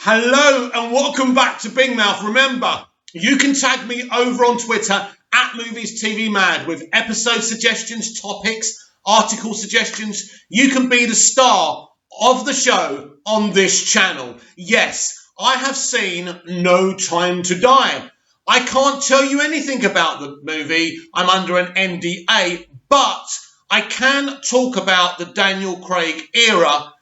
Hello and welcome back to Big Mouth. Remember, you can tag me over on Twitter at Movies TV Mad with episode suggestions, topics, article suggestions. You can be the star of the show on this channel. Yes, I have seen No Time to Die. I can't tell you anything about the movie. I'm under an NDA, but I can talk about the Daniel Craig era,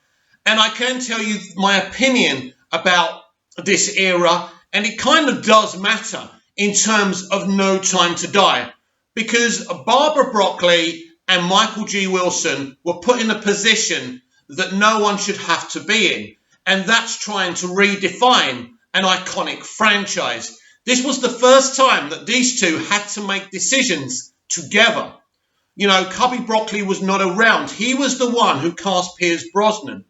and I can tell you my opinion about this era, and it kind of does matter in terms of No Time to Die, because Barbara Broccoli and Michael G. Wilson were put in a position that no one should have to be in, and that's trying to redefine an iconic franchise. This was the first time that these two had to make decisions together. You know, Cubby Broccoli was not around. He was the one who cast Pierce Brosnan.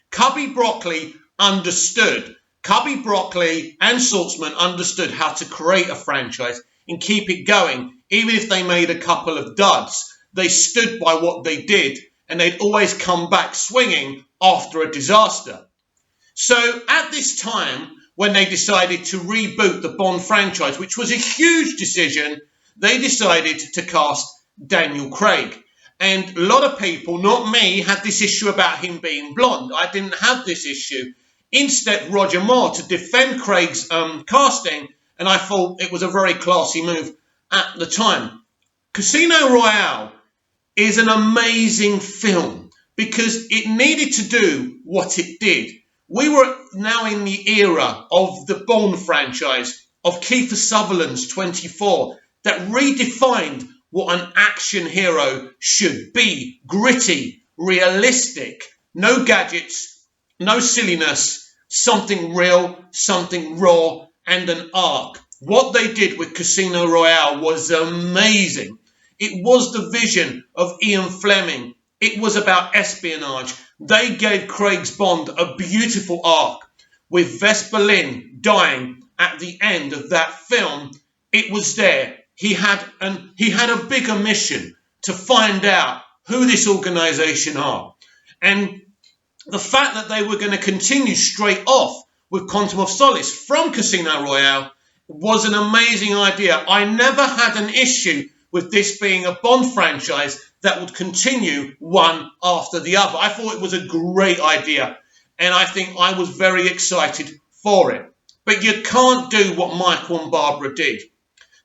Cubby Broccoli understood. Cubby Broccoli and Saltzman understood how to create a franchise and keep it going. Even if they made a couple of duds, they stood by what they did, and they'd always come back swinging after a disaster. So at this time, when they decided to reboot the Bond franchise, which was a huge decision, they decided to cast Daniel Craig. And a lot of people, not me, had this issue about him being blonde. I didn't have this issue. Instead, Roger Moore to defend Craig's casting, and I thought it was a very classy move at the time. Casino Royale is an amazing film because it needed to do what it did. We were now in the era of the Bond franchise, of Kiefer Sutherland's 24, that redefined what an action hero should be. Gritty, realistic, no gadgets, no silliness, something real, something raw, and an arc. What they did with Casino Royale was amazing. It was the vision of Ian Fleming. It was about espionage. They gave Craig's Bond a beautiful arc. With Vesper Lynd dying at the end of that film, it was there. He had a bigger mission to find out who this organisation are. And the fact that they were going to continue straight off with Quantum of Solace from Casino Royale was an amazing idea. I never had an issue with this being a Bond franchise that would continue one after the other. I thought it was a great idea, and I think I was very excited for it. But you can't do what Michael and Barbara did.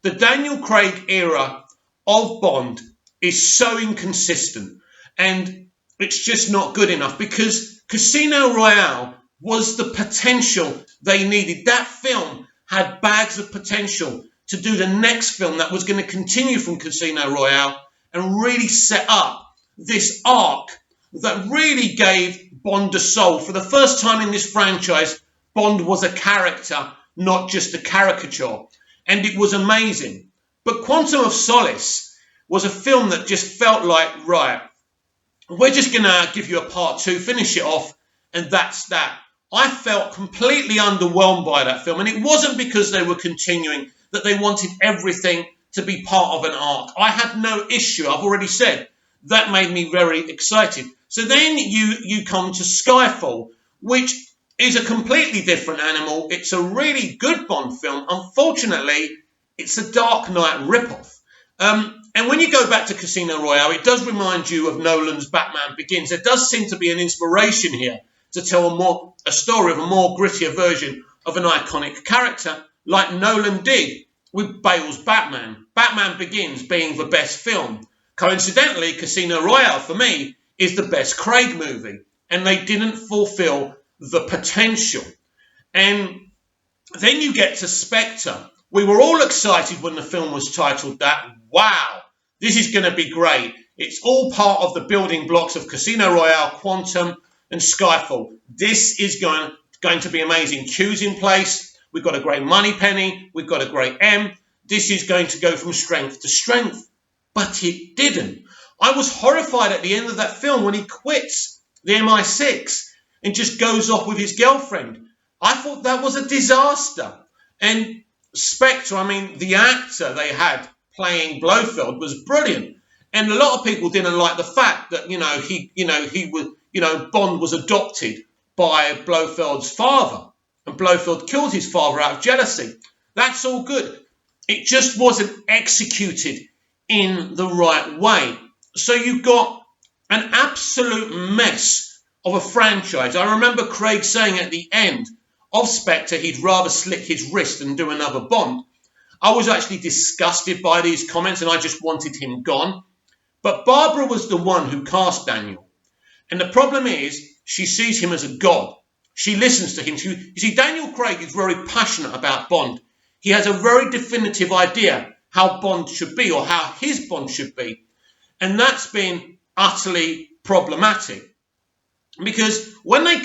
The Daniel Craig era of Bond is so inconsistent, and it's just not good enough, because Casino Royale was the potential they needed. That film had bags of potential to do the next film that was going to continue from Casino Royale and really set up this arc that really gave Bond a soul. For the first time in this franchise, Bond was a character, not just a caricature. And it was amazing. But Quantum of Solace was a film that just felt like, right, we're just going to give you a part two, finish it off, and that's that. I felt completely underwhelmed by that film, and it wasn't because they were continuing, that they wanted everything to be part of an arc. I had no issue, I've already said. That made me very excited. So then you come to Skyfall, which is a completely different animal. It's a really good Bond film. Unfortunately, it's a Dark Knight ripoff. And when you go back to Casino Royale, it does remind you of Nolan's Batman Begins. There does seem to be an inspiration here to tell a story of a more grittier version of an iconic character, like Nolan did with Bale's Batman. Batman Begins being the best film. Coincidentally, Casino Royale, for me, is the best Craig movie. And they didn't fulfill the potential. And then you get to Spectre. We were all excited when the film was titled that. Wow, this is going to be great. It's all part of the building blocks of Casino Royale, Quantum, and Skyfall. This is going to be amazing. Q's in place. We've got a great Moneypenny. We've got a great M. This is going to go from strength to strength. But it didn't. I was horrified at the end of that film when he quits the MI6 and just goes off with his girlfriend. I thought that was a disaster. And Spectre, I mean, the actor they had playing Blofeld was brilliant. And a lot of people didn't like the fact that, Bond was adopted by Blofeld's father. and Blofeld killed his father out of jealousy. That's all good. It just wasn't executed in the right way. So you got an absolute mess of a franchise. I remember Craig saying at the end of Spectre he'd rather slit his wrist than do another Bond. I was actually disgusted by these comments and I just wanted him gone. But Barbara was the one who cast Daniel. And the problem is she sees him as a god. She listens to him. You see, Daniel Craig is very passionate about Bond. He has a very definitive idea how Bond should be or how his Bond should be. And that's been utterly problematic. Because when they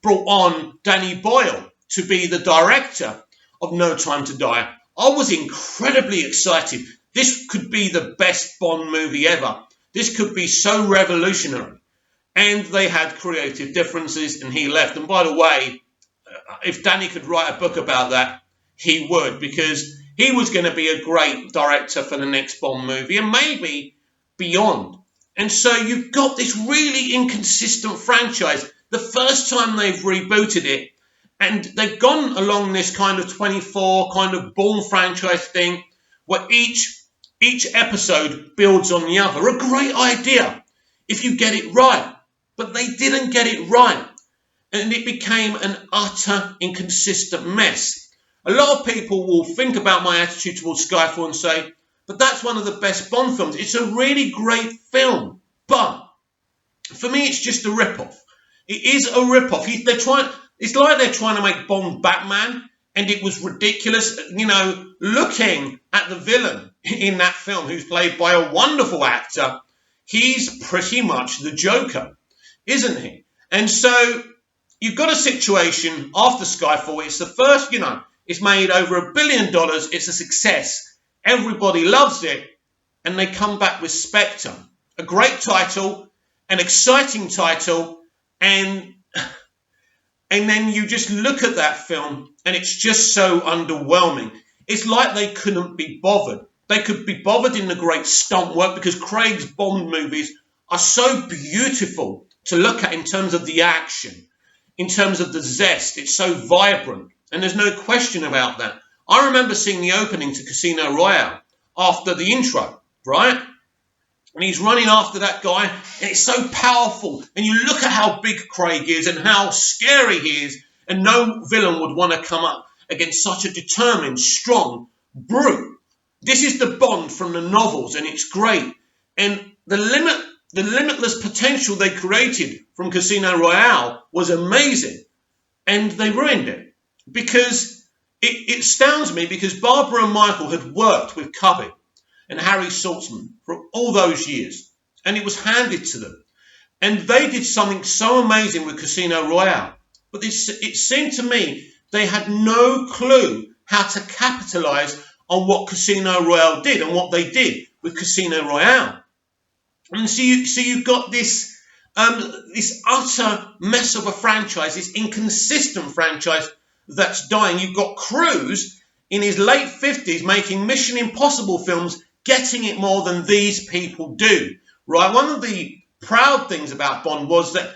brought on Danny Boyle to be the director of No Time to Die, I was incredibly excited. This could be the best Bond movie ever. This could be so revolutionary. And they had creative differences and he left. And by the way, if Danny could write a book about that, he would, because he was going to be a great director for the next Bond movie and maybe beyond. And so you've got this really inconsistent franchise. The first time they've rebooted it, and they've gone along this kind of 24 kind of Bourne franchise thing where each episode builds on the other. A great idea if you get it right. But they didn't get it right. And it became an utter inconsistent mess. A lot of people will think about my attitude towards Skyfall and say, but that's one of the best Bond films. It's a really great film. But for me, it's just a rip-off. It is a rip-off. It's like they're trying to make Bond Batman, and it was ridiculous. You know, looking at the villain in that film, who's played by a wonderful actor, he's pretty much the Joker, isn't he? And so you've got a situation after Skyfall. It's the first, it's made over $1 billion. It's a success. Everybody loves it. And they come back with Spectre. A great title, an exciting title, and then you just look at that film and it's just so underwhelming. It's like they couldn't be bothered. They could be bothered in the great stunt work because Craig's Bond movies are so beautiful to look at in terms of the action, in terms of the zest. It's so vibrant, and there's no question about that. I remember seeing the opening to Casino Royale after the intro, right? And he's running after that guy, and it's so powerful. And you look at how big Craig is and how scary he is, and no villain would want to come up against such a determined, strong brute. This is the Bond from the novels, and it's great. And the limitless potential they created from Casino Royale was amazing. And they ruined it. Because it astounds me, because Barbara and Michael had worked with Cubby and Harry Saltzman for all those years. And it was handed to them. And they did something so amazing with Casino Royale. But it seemed to me they had no clue how to capitalise on what Casino Royale did and what they did with Casino Royale. And so you've got this utter mess of a franchise, this inconsistent franchise that's dying. You've got Cruise in his late 50s making Mission Impossible films, getting it more than these people do, right? One of the proud things about Bond was that,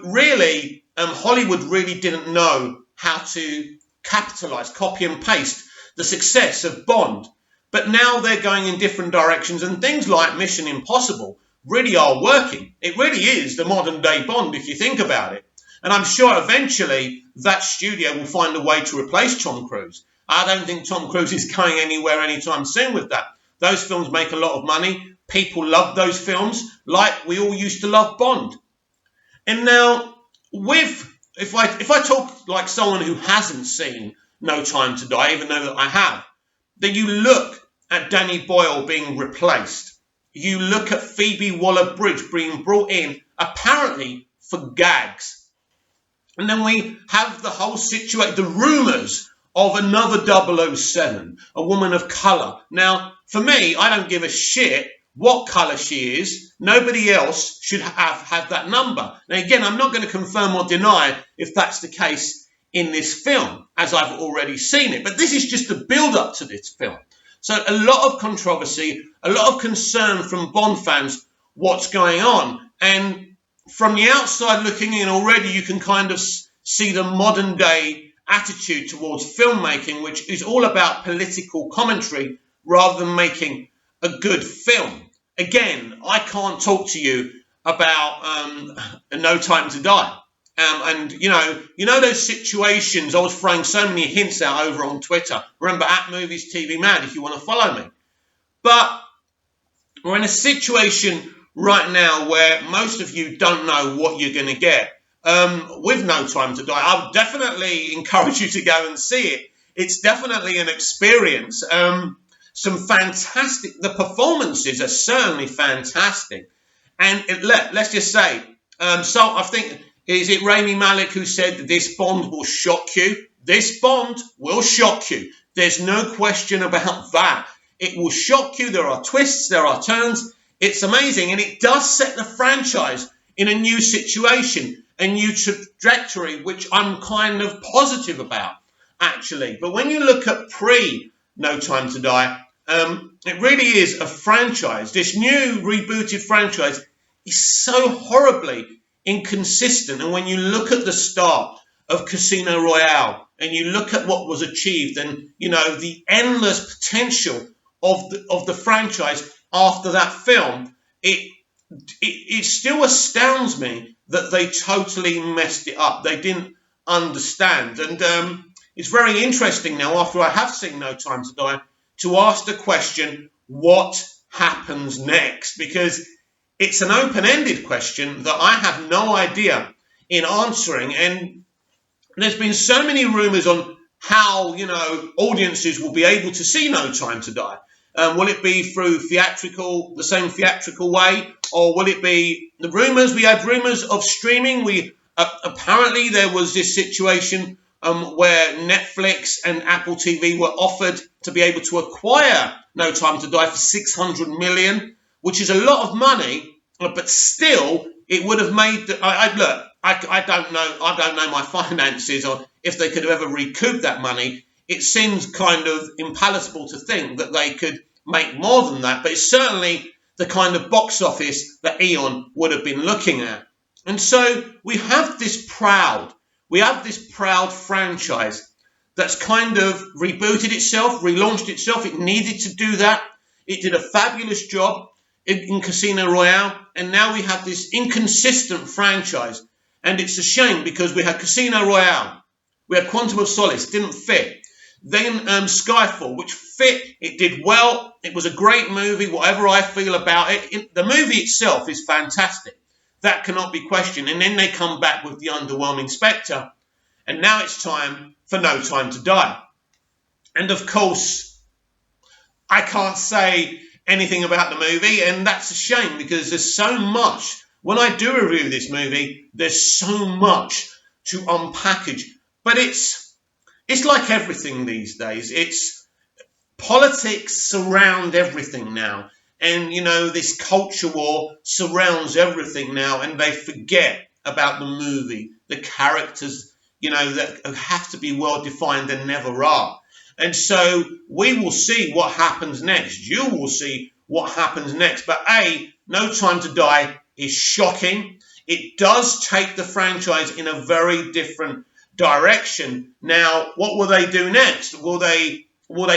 really, Hollywood really didn't know how to capitalise, copy and paste the success of Bond. But now they're going in different directions, and things like Mission Impossible really are working. It really is the modern day Bond if you think about it. And I'm sure eventually that studio will find a way to replace Tom Cruise. I don't think Tom Cruise is going anywhere anytime soon with that. Those films make a lot of money. People love those films like we all used to love Bond. And now, if I talk like someone who hasn't seen No Time to Die, even though I have, then you look at Danny Boyle being replaced. You look at Phoebe Waller-Bridge being brought in, apparently for gags. And then we have the whole situation, the rumours of another 007, a woman of colour. Now, for me, I don't give a shit what colour she is. Nobody else should have had that number. Now, again, I'm not going to confirm or deny if that's the case in this film, as I've already seen it. But this is just a build-up to this film. So a lot of controversy, a lot of concern from Bond fans, what's going on. And from the outside looking in already, you can kind of see the modern day attitude towards filmmaking, which is all about political commentary rather than making a good film. Again, I can't talk to you about No Time to Die. And you know those situations. I was throwing so many hints out over on Twitter. Remember, at Movies TV Mad, if you want to follow me. But we're in a situation right now where most of you don't know what you're going to get with No Time to Die. I would definitely encourage you to go and see it. It's definitely an experience. Some fantastic. The performances are certainly fantastic, and let's just say. So I think. Is it Rami Malek who said that this Bond will shock you? This Bond will shock you. There's no question about that. It will shock you. There are twists, there are turns. It's amazing. And it does set the franchise in a new situation, a new trajectory, which I'm kind of positive about, actually. But when you look at pre-No Time to Die, it really is a franchise. This new rebooted franchise is so horribly inconsistent. And when you look at the start of Casino Royale and you look at what was achieved and, the endless potential of the franchise after that film, it still astounds me that they totally messed it up. They didn't understand. And it's very interesting now, after I have seen No Time to Die, to ask the question, what happens next? Because it's an open-ended question that I have no idea in answering. And there's been so many rumours on how, audiences will be able to see No Time to Die. Will it be through the same theatrical way? Or will it be the rumours? We had rumours of streaming. Apparently there was this situation where Netflix and Apple TV were offered to be able to acquire No Time to Die for $600 million. Which is a lot of money, but still, it would have made. I don't know my finances or if they could have ever recouped that money. It seems kind of impalatable to think that they could make more than that, but it's certainly the kind of box office that Eon would have been looking at. And so we have this proud franchise that's kind of rebooted itself, relaunched itself. It needed to do that. It did a fabulous job in Casino Royale, and now we have this inconsistent franchise. And it's a shame because we had Casino Royale, we had Quantum of Solace, didn't fit. Then Skyfall, which fit, it did well, it was a great movie, whatever I feel about it. The movie itself is fantastic. That cannot be questioned. And then they come back with the underwhelming Spectre. And now it's time for No Time to Die. And of course, I can't say anything about the movie, and that's a shame because there's so much. When I do review this movie, there's so much to unpackage. But it's like everything these days. It's politics surround everything now. And, this culture war surrounds everything now, and they forget about the movie, the characters, that have to be well defined and never are. And so we will see what happens next. You will see what happens next. But No Time to Die is shocking. It does take the franchise in a very different direction. Now, what will they do next? Will they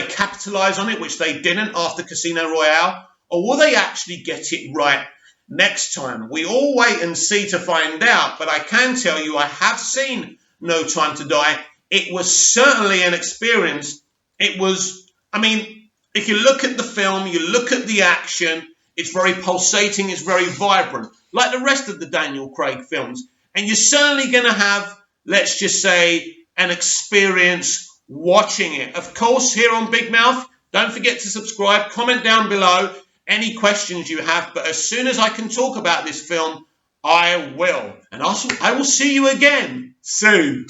capitalize on it, which they didn't after Casino Royale? Or will they actually get it right next time? We all wait and see to find out. But I can tell you, I have seen No Time to Die. It was certainly an experience. It was, if you look at the film, you look at the action, it's very pulsating, it's very vibrant, like the rest of the Daniel Craig films. And you're certainly going to have, let's just say, an experience watching it. Of course, here on Big Mouth, don't forget to subscribe, comment down below any questions you have. But as soon as I can talk about this film, I will. And I will see you again soon.